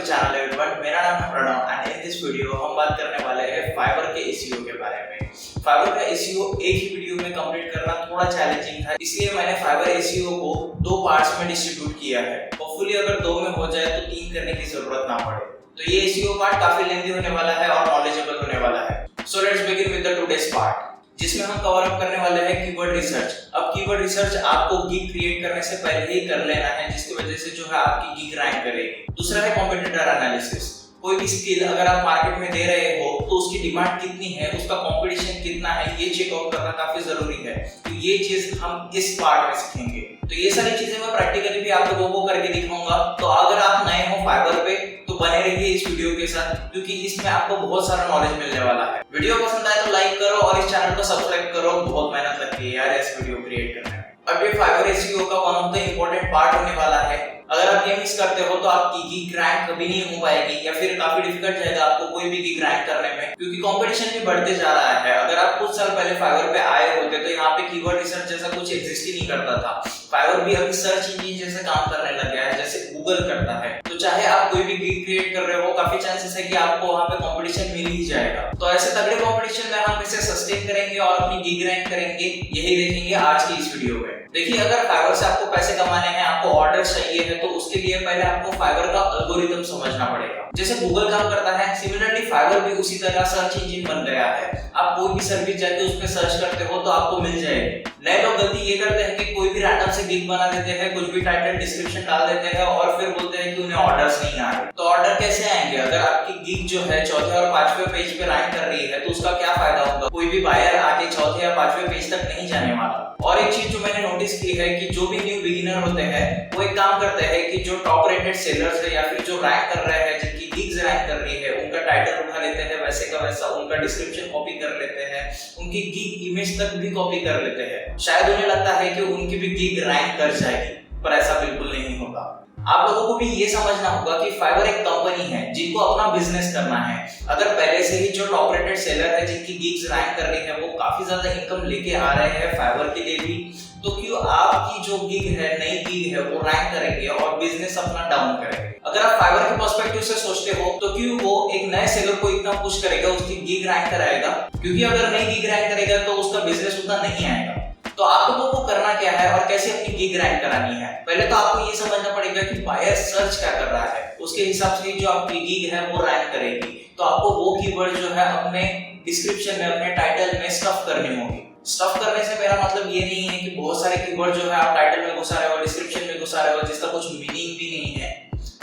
To channel everyone. मेरा नाम है Pranav and in this video हम बात करने वाले हैं फाइवर के एसईओ के बारे में। फाइवर का एसईओ एक ही वीडियो में कंप्लीट करना थोड़ा चैलेंजिंग था, इसलिए मैंने फाइवर एसईओ को दो पार्ट्स में डिस्ट्रीब्यूट किया है। होपफुली अगर दो में हो जाए तो तीन करने की जरूरत ना पड़े। तो ये एसईओ पार्ट काफी लेंथी होने वाला है और नॉलेजेबल होने वाला है। So let's begin with the today's part, जिसमें हम कवर अप करने वाले हैं कीवर्ड रिसर्च। अब कीवर्ड रिसर्च आपको गिग क्रिएट करने से पहले ही कर लेना है, जिसकी वजह से जो है आपकी गिग रैंक करेगी। दूसरा है कॉम्पिटिटर एनालिसिस। कोई भी स्किल अगर आप मार्केट में दे रहे हो तो उसकी डिमांड कितनी है, उसका कंपटीशन कितना है, ये चेक आउट करना काफी जरूरी है। तो ये चीज हम इस पार्ट में सीखेंगे। तो ये सारी चीजें मैं प्रैक्टिकली भी आप लोगों को करके दिखाऊंगा। तो अगर आप नए हो फाइवर पे तो बने रहिए इस वीडियो के साथ, क्योंकि इसमें आपको बहुत सारा नॉलेज मिलने वाला है। वीडियो पसंद आए तो लाइक करो और इस चैनल को सब्सक्राइब करो। बहुत मेहनत लगती है यार इस वीडियो क्रिएट करने में। अब ये फाइवर एसईओ का one of the important part होने वाला है। अगर आप ये मिस करते हो तो आपकी गिग रैंक कभी नहीं हो पाएगी, या फिर काफी डिफिकल्ट जाएगा आपको कोई भी गिग रैंक करने में, क्योंकि कंपटीशन भी बढ़ते जा रहा है। अगर आप कुछ साल पहले फाइवर पे आए होते तो यहाँ पे कीवर्ड रिसर्च जैसा कुछ एग्जिस्ट ही नहीं करता था। फाइवर भी अभी सर्च इंजन जैसे काम करने लग गया है, जैसे गूगल करता है। तो चाहे आप कोई भी गिग क्रिएट कर रहे हो, काफी चांसेस है कि आपको वहाँ पे कंपटीशन मिल ही जाएगा। तो ऐसे तगड़े कंपटीशन में हम इसे सस्टेन करेंगे और अपनी गिग रैंक करेंगे, यही देखेंगे आज की इस वीडियो में। देखिए, अगर फाइवर से आपको पैसे कमाने हैं, आपको ऑर्डर चाहिए है, तो उसके लिए पहले आपको फाइवर का एल्गोरिथम समझना पड़ेगा। जैसे गूगल काम करता है, सिमिलरली फाइवर भी उसी तरह सर्च इंजन बन गया है। आप कोई भी सर्विस जाके उस पे सर्च करते हो तो आपको मिल जाएगी। नए लोग गलती ये करते हैं कि कोई भी रैंडम से गिग बना देते हैं, कुछ भी टाइटल डिस्क्रिप्शन डाल देते हैं और फिर बोलते हैं कि उन्हें ऑर्डर्स नहीं आ रहे। तो ऑर्डर कैसे आएंगे? अगर आपकी गिग जो है चौथे और पांचवें पेज पे रैंक कर रही है तो उसका क्या फायदा होगा? कोई भी बायर आके चौथे या पांचवें पेज तक नहीं जाने वाला। और एक चीज जो मैंने नोटिस की है कि जो भी न्यू बिगिनर होते हैं वो एक काम करते हैं कि जो टॉप रेटेड सेलर्स है या फिर जो रैंक कर रहे हैं, जिनकी गिग्स रैंक कर रही है, उनका टाइटल उठा लेते हैं वैसे का वैसा, उनका डिस्क्रिप्शन कॉपी कर लेते हैं, उनकी गिग इमेज तक भी कॉपी कर लेते हैं। शायद उन्हें लगता है कि उनकी भी गिग रैंक कर जाएगी, पर ऐसा बिल्कुल नहीं होगा। आप लोगों को भी ये समझना होगा कि फाइवर एक कंपनी है जिनको अपना बिजनेस करना है। अगर पहले से ही जो टॉप रेटेड सेलर है जिनकी गिग्स रैंक कर रही है वो काफी ज्यादा इनकम लेके आ रहे हैं फाइवर के लिए भी, तो क्यों आपकी जो गिग है, नई गिग है, वो रैंक करेंगे और बिजनेस अपना डाउन करेंगे? अगर आप फाइवर के पर्सपेक्टिव से सोचते हो तो क्यों वो एक नए सेलर को इतना पुश करेगा, उसकी गिग रैंक कराएगा? क्योंकि अगर नई गिग रैंक करेगा तो उसका बिजनेस उतना नहीं आएगा। तो आप लोगों को करना क्या है और कैसे अपनी गिग रैंक करानी है? पहले तो आपको ये समझना पड़ेगा कि बायर सर्च क्या कर रहा है, उसके हिसाब से जो आपकी गिग है वो रैंक करेगी। तो आपको वो कीवर्ड जो है अपने डिस्क्रिप्शन में, अपने टाइटल में स्टफ करनी होगी। स्टफ करने से मेरा मतलब ये नहीं है कि बहुत सारे कीवर्ड जो है आप टाइटल में घुसा रहे हो, डिस्क्रिप्शन में घुसा रहे हो, जिसका कुछ मीनिंग भी नहीं है।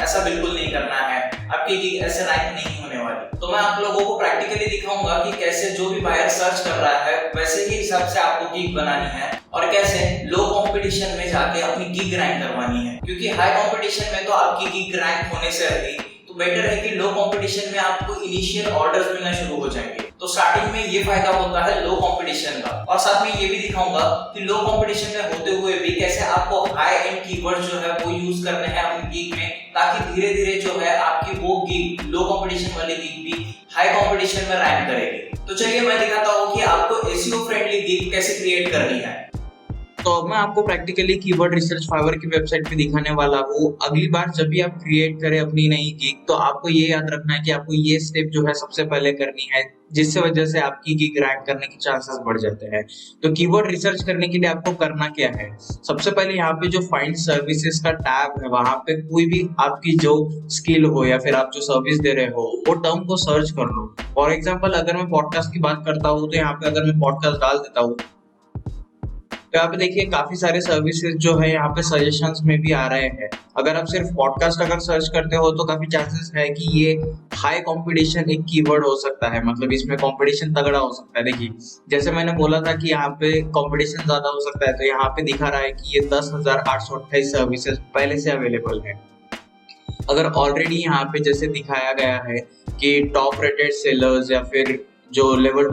ऐसा बिल्कुल नहीं करना है, आपकी गिग ऐसे रैंक नहीं होने वाली। तो मैं आप लोगों को प्रैक्टिकली दिखाऊंगा कि कैसे जो भी बायर सर्च कर रहा है वैसे ही हिसाब से आपको गिग बनानी है और कैसे लो कंपटीशन में जाके अपनी गिग रैंक करवानी है। क्योंकि हाई कंपटीशन में तो आपकी गिग रैंक होने से रही, तो बेटर है कि लो कंपटीशन में आपको इनिशियल ऑर्डर्स मिलना शुरू हो जाएंगे। तो स्टार्टिंग में ये फायदा होता है लो कंपटीशन का। और साथ में ये भी दिखाऊंगा कि लो कंपटीशन में होते हुए भी कैसे आपको हाई एंड कीवर्ड जो है वो यूज करने हैं अपनी गिग में, ताकि धीरे धीरे जो है आपकी वो गिग, लो कंपटीशन वाली गिग भी हाई कंपटीशन में रैंक करेगी। तो चलिए मैं दिखाता हूँ कि आपको एसईओ फ्रेंडली गिग कैसे क्रिएट करनी है। तो अब मैं आपको प्रैक्टिकली कीवर्ड रिसर्च फाइवर की वेबसाइट पे दिखाने वाला हूँ। अगली बार जब भी आप क्रिएट करें अपनी नई गिग, तो आपको ये याद रखना है कि आपको ये स्टेप जो है सबसे पहले करनी है, जिससे वजह से आपकी गिग रैंक करने के चांसेस बढ़ जाते हैं। तो कीवर्ड रिसर्च करने के लिए आपको करना क्या है? सबसे पहले यहाँ पे जो फाइंड सर्विसेज का टैब है, वहां पे कोई भी आपकी जो स्किल हो या फिर आप जो सर्विस दे रहे हो वो टर्म को सर्च कर लो। फॉर एग्जाम्पल, अगर मैं पॉडकास्ट की बात करता हूँ तो यहाँ पे अगर मैं पॉडकास्ट डाल देता हूँ तो यहाँ पे देखिए काफी सारे सर्विसेज जो है यहाँ पे सजेशंस में भी आ रहे हैं। अगर आप सिर्फ पॉडकास्ट अगर सर्च करते हो तो काफी चांसेस है कि ये हाई कंपटीशन एक कीवर्ड हो सकता है, मतलब इसमें कंपटीशन तगड़ा हो सकता है। देखिए, जैसे मैंने बोला था कि यहाँ पे कंपटीशन ज्यादा हो सकता है, तो यहाँ पे दिखा रहा है कि ये 10,828 सर्विसेज पहले से अवेलेबल है। अगर ऑलरेडी यहाँ पे जैसे दिखाया गया है कि टॉप रेटेड सेलर्स या फिर जो लेवल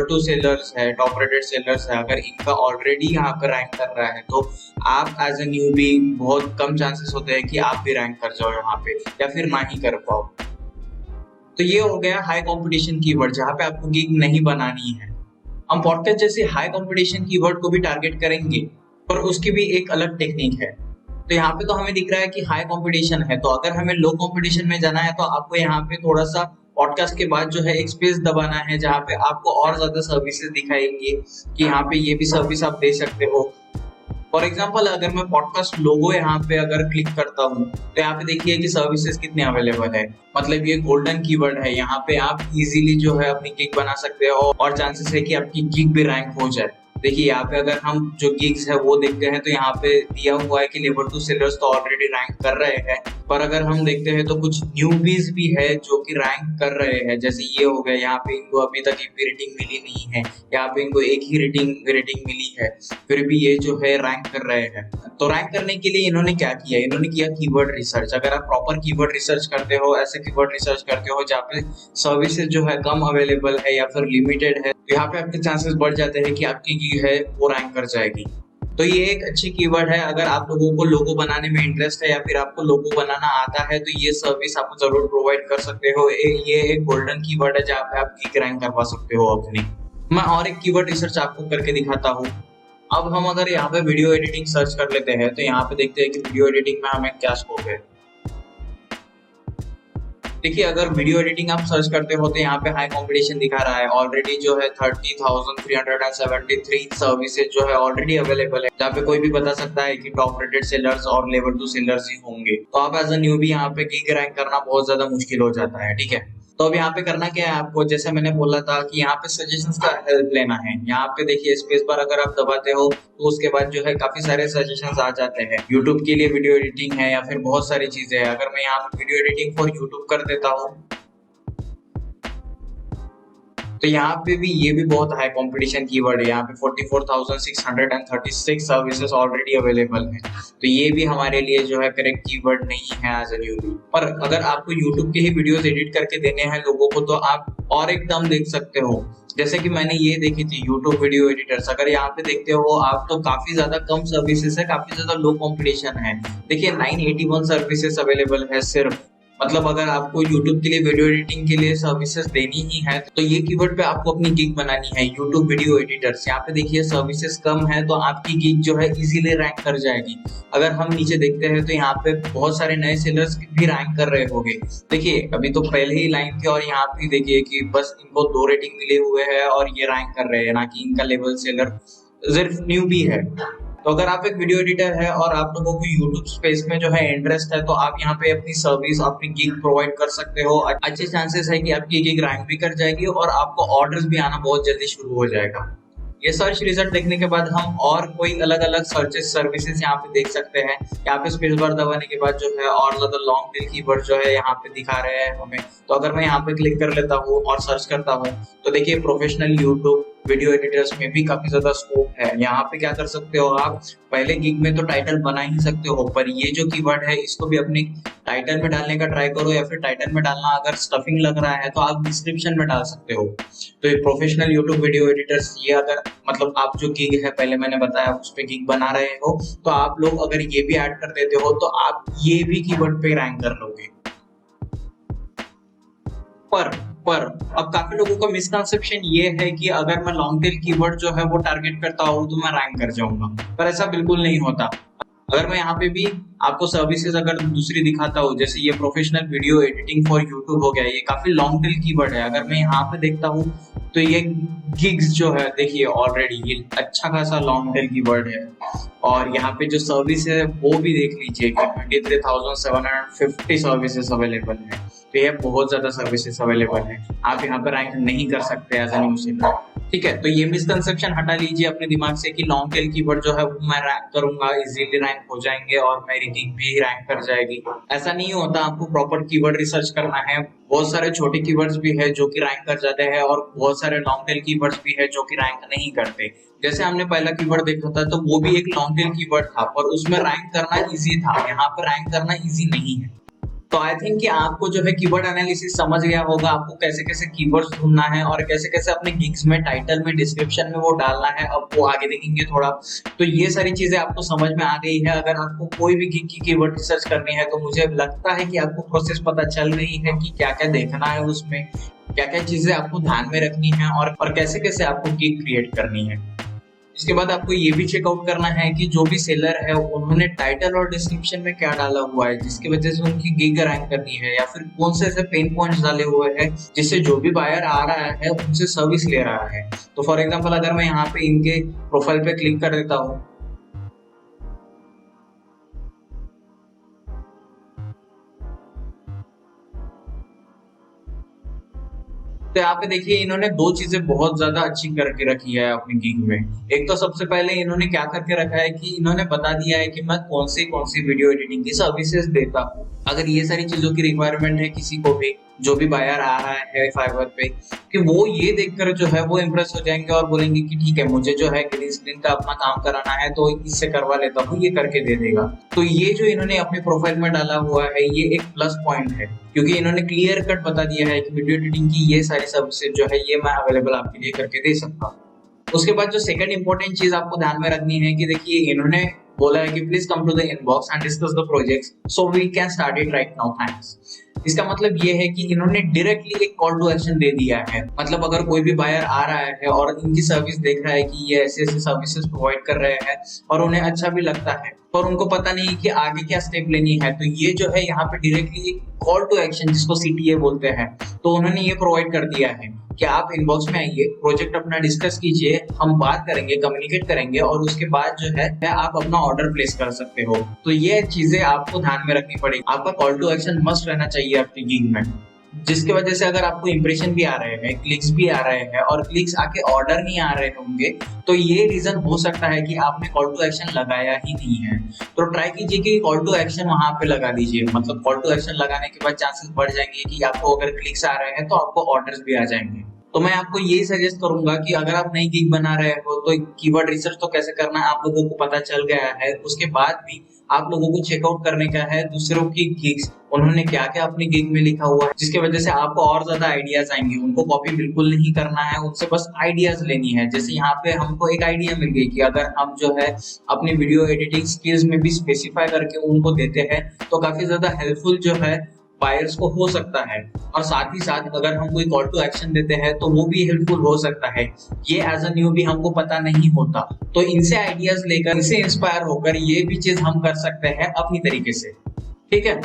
टू सेलर्स है, टॉप रेटेड सेलर्स है, अगर इनका ऑलरेडी यहाँ पर रैंक कर रहा है तो आप एज ए न्यूबी बहुत कम चांसेस होते हैं कि आप भी रैंक कर जाओ यहाँ पे या फिर ना ही कर पाओ। तो ये हो गया हाई कंपटीशन कीवर्ड, जहाँ पे आपको गिग नहीं बनानी है। हम पॉडकास्ट जैसे हाई कंपटीशन कीवर्ड को भी टारगेट करेंगे, पर उसकी भी एक अलग टेक्निक है। तो यहाँ पे तो हमें दिख रहा है कि हाई कंपटीशन है, तो अगर हमें लो कंपटीशन में जाना है तो आपको यहाँ पे थोड़ा सा पॉडकास्ट के बाद जो है एक स्पेस दबाना है, जहाँ पे आपको और ज्यादा सर्विसेज दिखाएंगे कि यहाँ पे ये भी सर्विस आप दे सकते हो। फॉर एग्जाम्पल अगर मैं पॉडकास्ट लोगो यहाँ पे अगर क्लिक करता हूँ तो यहाँ पे देखिए कि सर्विसेज कितने अवेलेबल है। मतलब ये गोल्डन कीवर्ड है, यहाँ पे आप इजीली जो है अपनी गिग बना सकते हो और चांसेस है कि आपकी गिग भी रैंक हो जाए। देखिए यहाँ पे अगर हम जो गिग्स है वो देखते हैं तो यहाँ पे दिया हुआ है कि लेवल 2 सेलर्स तो ऑलरेडी रैंक कर रहे हैं, पर अगर हम देखते हैं तो कुछ न्यूबीज भी है जो कि रैंक कर रहे हैं। जैसे ये हो गया, यहाँ पे इनको अभी तक एक भी रेटिंग मिली नहीं है, यहाँ पे इनको एक ही रेटिंग मिली है, फिर भी ये जो है रैंक कर रहे हैं। तो रैंक करने के लिए इन्होंने क्या किया, इन्होंने किया कीवर्ड रिसर्च। अगर आप प्रॉपर कीवर्ड रिसर्च करते हो, ऐसे कीवर्ड रिसर्च करते हो जहाँ पे सर्विसेज जो है कम अवेलेबल है या फिर लिमिटेड है, तो यहाँ पे आपके चांसेस बढ़ जाते हैं कि आपकी गिग है वो रैंक कर जाएगी। तो ये एक अच्छी कीवर्ड है। अगर आप लोगों को लोगो बनाने में इंटरेस्ट है या फिर आपको लोगो बनाना आता है तो ये सर्विस आप जरूर प्रोवाइड कर सकते हो। ये एक गोल्डन कीवर्ड है जहाँ पे आप गिग रैंक करवा सकते हो अपनी। मैं और एक कीवर्ड रिसर्च आपको करके दिखाता हूँ। अब हम अगर यहाँ पे वीडियो एडिटिंग सर्च कर लेते हैं तो यहाँ पे देखते हैं कि वीडियो एडिटिंग में हमें क्या स्कोप है। देखिए अगर वीडियो एडिटिंग आप सर्च करते हो तो यहाँ पे हाई कंपटीशन दिखा रहा है। ऑलरेडी जो है 30,373 सर्विसेज जो है ऑलरेडी अवेलेबल है, जहाँ पे कोई भी बता सकता है कि टॉप रेटेड सेलर्स और लेवल 2 सेलर्स ही होंगे। तो आप एज अ न्यूबी यहाँ पे गिग रैंक करना बहुत ज्यादा मुश्किल हो जाता है, ठीक है। तो अब यहाँ पे करना क्या है आपको, जैसे मैंने बोला था कि यहाँ पे सजेशंस का हेल्प लेना है। यहाँ पे देखिए स्पेस बार अगर आप दबाते हो तो उसके बाद जो है काफी सारे सजेशंस आ जाते हैं। यूट्यूब के लिए वीडियो एडिटिंग है या फिर बहुत सारी चीजें हैं। अगर मैं यहाँ पे वीडियो एडिटिंग फॉर यूट्यूब कर देता हूँ तो यहाँ पे भी ये भी बहुत हाई कंपटीशन कीवर्ड है। यहाँ पे 44,636 सर्विसेज ऑलरेडी अवेलेबल है, तो ये भी हमारे लिए जो है करेक्ट कीवर्ड नहीं है एज अ न्यूबी। पर अगर आपको यूट्यूब के ही वीडियोस एडिट करके देने हैं लोगों को तो आप और एकदम देख सकते हो। जैसे कि मैंने ये देखी थी यूट्यूब वीडियो एडिटर्स, अगर यहाँ पे देखते हो आप तो काफी ज्यादा कम सर्विसेज है, काफी ज्यादा लो कंपटीशन है। देखिए 981 सर्विसेज अवेलेबल है सिर्फ। मतलब अगर आपको YouTube के लिए वीडियो एडिटिंग के लिए सर्विसेज देनी ही है तो ये कीवर्ड पे आपको अपनी गिग बनानी है, YouTube वीडियो एडिटर्स। यहाँ पे देखिए सर्विसेज कम है तो आपकी गिग जो है इजीली रैंक कर जाएगी। अगर हम नीचे देखते हैं तो यहाँ पे बहुत सारे नए सेलर्स भी रैंक कर रहे होंगे। देखिए अभी तो पहले ही लाइन थी और यहाँ पे देखिए कि बस इनको 2 रेटिंग मिले हुए हैं और ये रैंक कर रहे हैं, ना कि इनका लेवल सेलर सिर्फ न्यूबी है। तो अगर आप एक वीडियो एडिटर है और आप लोगों को यूट्यूब स्पेस में जो है इंटरेस्ट है तो आप यहाँ पे अपनी सर्विस, अपनी गिग प्रोवाइड कर सकते हो। अच्छे चांसेस है कि आपकी गिग रैंक भी कर जाएगी और आपको ऑर्डर्स भी आना बहुत जल्दी शुरू हो जाएगा। ये सर्च रिजल्ट देखने के बाद हम और कोई अलग अलग सर्चेस सर्विसेज यहाँ पे देख सकते हैं। यहाँ पे स्पेस बार दबाने के बाद जो है और ज्यादा लॉन्ग टेल कीवर्ड जो है यहाँ पे दिखा रहे हैं हमें। तो अगर मैं यहाँ पे क्लिक कर लेता हूँ और सर्च करता हूँ तो देखिए प्रोफेशनल यूट्यूब वीडियो एडिटर्स में भी काफी ज्यादा स्कोप है। यहाँ पे क्या कर सकते हो आप, पहले गिग में तो टाइटल बना ही सकते हो, पर ये जो कीवर्ड है इसको भी अपने टाइटल में डालने का ट्राई करो, या फिर टाइटल में डालना अगर स्टफिंग लग रहा है तो आप डिस्क्रिप्शन में डाल सकते हो। तो ये प्रोफेशनल यूट्यूब वीडियो एडिटर्स, ये अगर मतलब आप जो गिग है पहले मैंने बताया उस पे गिग बना रहे हो तो आप लोग अगर ये भी ऐड कर देते हो तो आप ये भी कीवर्ड पे रैंक कर लोगे। पर अब काफी लोगों का मिसकंसेप्शन ये है कि अगर मैं लॉन्ग टेल कीवर्ड जो है वो टारगेट करता हूँ तो मैं रैंक कर जाऊंगा, पर ऐसा बिल्कुल नहीं होता। अगर मैं यहाँ पे भी आपको सर्विसेज अगर दूसरी दिखाता हूँ, जैसे ये professional video editing for YouTube हो गया, ये काफी लॉन्ग टेल कीवर्ड है। अगर मैं यहाँ पे देखता हूँ तो ये गिग्स जो है देखिए ऑलरेडी ये अच्छा खासा लॉन्ग टेल कीवर्ड है। और यहाँ पे जो सर्विस है वो भी देख लीजिए कि 23,750 सर्विसेज अवेलेबल है। तो ये बहुत ज्यादा सर्विसेज अवेलेबल है, आप यहाँ पे रैंक नहीं कर सकते एज एन यूजर। ठीक है, तो ये मिसकंसेप्शन हटा लीजिए अपने दिमाग से कि लॉन्ग टेल कीवर्ड जो है वो मैं रैंक करूंगा, इजीली रैंक हो जाएंगे और मेरी गिग भी रैंक कर जाएगी। ऐसा नहीं होता, आपको प्रॉपर कीवर्ड रिसर्च करना है। बहुत सारे छोटे कीवर्ड्स भी है जो कि रैंक कर जाते हैं और बहुत सारे लॉन्ग टेल कीवर्ड्स भी है जो कि रैंक नहीं करते। जैसे हमने पहला कीवर्ड देखा था तो वो भी एक लॉन्ग टेल कीवर्ड था, पर उसमें रैंक करना इजी था, यहाँ पर रैंक करना इजी नहीं है। तो आई थिंक कि आपको जो है कीवर्ड एनालिसिस समझ गया होगा, आपको कैसे कैसे कीवर्ड्स ढूंढना है और कैसे कैसे अपने गिग्स में, टाइटल में, डिस्क्रिप्शन में वो डालना है। अब वो आगे देखेंगे थोड़ा, तो ये सारी चीजें आपको समझ में आ गई है। अगर आपको कोई भी गिग की कीवर्ड रिसर्च करनी है तो मुझे लगता है कि आपको प्रोसेस पता चल रही है कि क्या क्या देखना है, उसमें क्या क्या चीजें आपको ध्यान में रखनी है और कैसे कैसे आपको गिग क्रिएट करनी है। उसके बाद आपको ये भी चेकआउट करना है कि जो भी सेलर है उन्होंने टाइटल और डिस्क्रिप्शन में क्या डाला हुआ है जिसकी वजह से उनकी गिग रैंक करनी है, या फिर कौन से ऐसे पेन पॉइंट्स डाले हुए हैं जिससे जो भी बायर आ रहा है उनसे सर्विस ले रहा है। तो फॉर एग्जांपल अगर मैं यहाँ पे इनके प्रोफाइल पे क्लिक कर देता हूँ तो यहाँ पे देखिए इन्होंने दो चीजें बहुत ज्यादा अच्छी करके रखी है अपनी गिग में। एक तो सबसे पहले इन्होंने क्या करके रखा है कि इन्होंने बता दिया है कि मैं कौन सी वीडियो एडिटिंग की सर्विसेज देता हूँ। अगर ये सारी चीजों की रिक्वायरमेंट है किसी को भी, जो भी बायर आ रहा है फाइवर पे, कि वो ये देखकर जो है वो इम्प्रेस हो जाएंगे और बोलेंगे कि ठीक है मुझे जो है ग्रीन स्क्रीन का अपना काम कराना है तो इससे करवा लेता हूँ, ये करके दे देगा। तो ये जो इन्होंने अपने प्रोफाइल में डाला हुआ है ये एक प्लस पॉइंट है, क्योंकि इन्होंने क्लियर कट बता दिया है कि वीडियो एडिटिंग की ये सारी सर्विसेज जो है ये मैं अवेलेबल आपके लिए करके दे सकता हूँ। उसके बाद जो सेकंड इंपॉर्टेंट चीज आपको ध्यान में रखनी है कि देखिए इन्होंने बोला है कि please come to the inbox and discuss the projects so we can start it right now, thanks. इसका मतलब ये है कि इन्होंने डायरेक्टली एक कॉल टू एक्शन दे दिया है। मतलब अगर कोई भी बायर आ रहा है और इनकी सर्विस देख रहा है कि ये ऐसे ऐसे सर्विसेज प्रोवाइड कर रहे हैं और उन्हें अच्छा भी लगता है पर उनको पता नहीं कि आगे क्या स्टेप लेनी है, तो ये जो है यहाँ पे डायरेक्टली कॉल टू एक्शन जिसको CTA बोलते हैं, तो उन्होंने ये प्रोवाइड कर दिया है कि आप इनबॉक्स में आइए, प्रोजेक्ट अपना डिस्कस कीजिए, हम बात करेंगे, कम्युनिकेट करेंगे और उसके बाद जो है आप अपना ऑर्डर प्लेस कर सकते हो। तो ये चीजें आपको ध्यान में रखनी पड़ेगी। आपका कॉल टू एक्शन मस्ट रहना चाहिए आपकी गिग में, जिसकी वजह से अगर आपको इंप्रेशन भी आ रहे हैं, क्लिक्स भी आ रहे हैं और क्लिक्स आके ऑर्डर नहीं आ रहे होंगे तो ये रीजन हो सकता है कि आपने कॉल टू एक्शन लगाया ही नहीं है। तो ट्राई कीजिए कि कॉल टू एक्शन वहां पे लगा दीजिए। मतलब कॉल टू एक्शन लगाने के बाद चांसेस बढ़ जाएंगे कि आपको अगर क्लिक्स आ रहे हैं तो आपको ऑर्डर्स भी आ जाएंगे। तो मैं आपको यही सजेस्ट करूंगा कि अगर आप नई गिग बना रहे हो तो कीवर्ड रिसर्च तो कैसे करना है आप लोगों को पता चल गया है। उसके बाद भी आप लोगों को चेकआउट करने का है दूसरों की गिग्स, उन्होंने क्या क्या अपनी गिग में लिखा हुआ है, जिसकी वजह से आपको और ज्यादा आइडियाज आएंगे। उनको कॉपी बिल्कुल नहीं करना है, उनसे बस आइडियाज लेनी है। जैसे यहाँ पे हमको एक आइडिया मिल गई कि अगर हम जो है अपनी वीडियो एडिटिंग स्किल्स में भी स्पेसिफाई करके उनको देते हैं तो काफी ज्यादा हेल्पफुल जो है बायर्स को हो सकता है। और साथ ही साथ अगर हम कोई कॉल टू एक्शन देते हैं तो वो भी हेल्पफुल हो सकता है। ये एज अ न्यू भी हमको पता नहीं होता, तो इनसे आइडियाज लेकर, इनसे इंस्पायर होकर ये भी चीज हम कर सकते हैं अपनी तरीके से। ठीक है,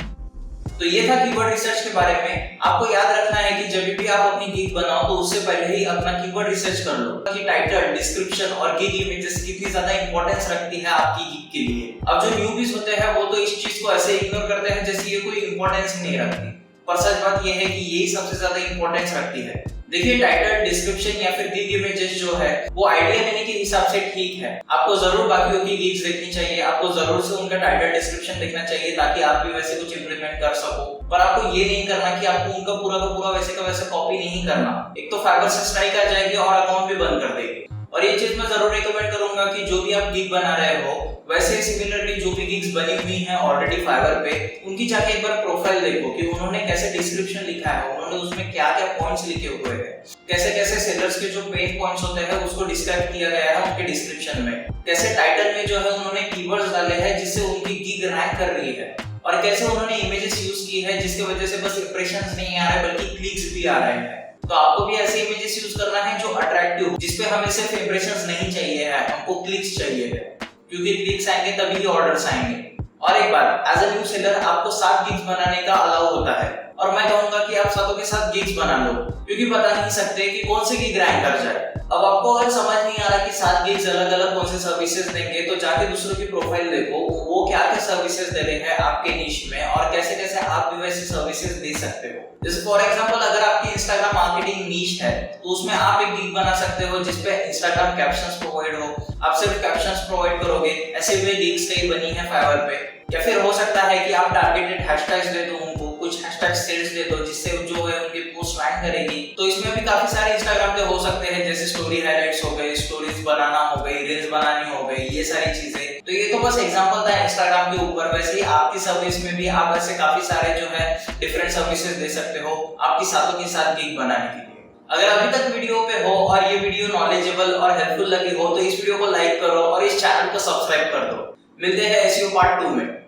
तो ये था कीवर्ड रिसर्च के बारे में। आपको याद रखना है कि जब भी आप अपनी गिग बनाओ तो उससे पहले ही अपना कीवर्ड रिसर्च कर लो कि टाइटल, डिस्क्रिप्शन और गिग इमेजेस कितनी ज्यादा इंपॉर्टेंस रखती है आपकी गिग के लिए। अब जो न्यूबीज होते हैं वो तो इस चीज को ऐसे इग्नोर करते हैं जैसे ये कोई इंपॉर्टेंस ही नहीं रखती, पर सच बात ये है कि यही सबसे ज्यादा इंपॉर्टेंस रखती है। देखिए टाइटल, डिस्क्रिप्शन या फिर गिग इमेजेस जो है वो आइडिया लेने के हिसाब से ठीक है। आपको जरूर बाकियों की गिग्स देखनी चाहिए, आपको जरूर से उनका टाइटल, डिस्क्रिप्शन देखना चाहिए ताकि आप भी वैसे कुछ इंप्लीमेंट कर सको। पर आपको ये नहीं करना कि आपको उनका पूरा का पूरा वैसे का वैसे कॉपी नहीं करना। एक तो फाइवर से स्ट्राइक आ जाएगी और अकाउंट भी बंद कर देगी। और ये चीज मैं जरूर रिकमेंड करूंगा कि जो भी आप गिग बना रहे हो वैसे सिमिलरली जो भी गिग्स बनी हुई हैं ऑलरेडी फाइवर पे, उनकी जाके एक बार प्रोफाइल देखो कि उन्होंने कैसे डिस्क्रिप्शन लिखा है, उन्होंने उसमें क्या क्या पॉइंट्स लिखे हुए हैं, कैसे कैसे सेलर्स के जो पेन पॉइंट्स होते हैं उसको डिस्क्राइब किया गया है उनके डिस्क्रिप्शन में, कैसे टाइटल में जो है उन्होंने कीवर्ड्स डाले हैं जिससे उनकी गिग रैंक कर रही है, और कैसे उन्होंने इमेजेस यूज की है जिसकी वजह से बस इंप्रेशंस नहीं आ रहे बल्कि क्लिक्स भी आ रहे हैं। तो आपको भी ऐसे इमेजेस यूज करना है जो अट्रैक्टिव, जिसपे हमें सिर्फ इंप्रेशंस नहीं चाहिए है, हमको क्लिक्स चाहिए है, क्योंकि क्लिक्स आएंगे तभी ऑर्डर्स आएंगे। और एक बात, एज अ न्यू सेलर आपको 7 गिग्स बनाने का अलाउ होता है और मैं कहूंगा कि आप सातों के साथ गिग्स बना लो, क्योंकि बता नहीं सकते कि कौन सी गिग रैंक कर जाए। अब आपको अगर समझ नहीं आ रहा कि 7 गिग्स अलग अलग कौन से सर्विसेज देंगे तो जाके दूसरों की प्रोफाइल देखो, वो क्या क्या सर्विसेज दे रहे हैं आपके निश में और कैसे कैसे आप भी वैसे सर्विसेज दे सकते हो। जैसे फॉर एग्जांपल अगर आपकी इंस्टाग्राम मार्केटिंग निश है तो उसमें आप एक गिग बना सकते हो जिसपे इंस्टाग्राम कैप्शंस प्रोवाइड हो, आप सिर्फ कैप्शंस प्रोवाइड करोगे। ऐसे हुए गिग्स कई बनी है फाइवर पे। या फिर हो सकता है कि आप टारगेटेड हैशटैग्स दे दो उनको, कुछ हैशटैग सेल्स दे दो जिससे जो है उनकी पोस्ट रैंक करेगी। तो इसमें भी काफी सारे इंस्टाग्राम पे हो सकते हैं, जैसे स्टोरी हाइलाइट्स हो गई, स्टोरीज बनाना हो गई, रील्स बनानी हो गई, ये सारी चीजें। तो ये तो बस एग्जांपल था इंस्टाग्राम के ऊपर, वैसे ही आपकी सर्विस में भी आप ऐसे काफी सारे जो है डिफरेंट सर्विसेज दे सकते हो आपकी सातों के साथ गिग बनाने के लिए। अगर अभी तक वीडियो पे हो और ये वीडियो नॉलेजेबल और हेल्पफुल लगी हो तो इस वीडियो को लाइक करो और इस चैनल को सब्सक्राइब कर दो। मिलते हैं एसईओ पार्ट 2 में।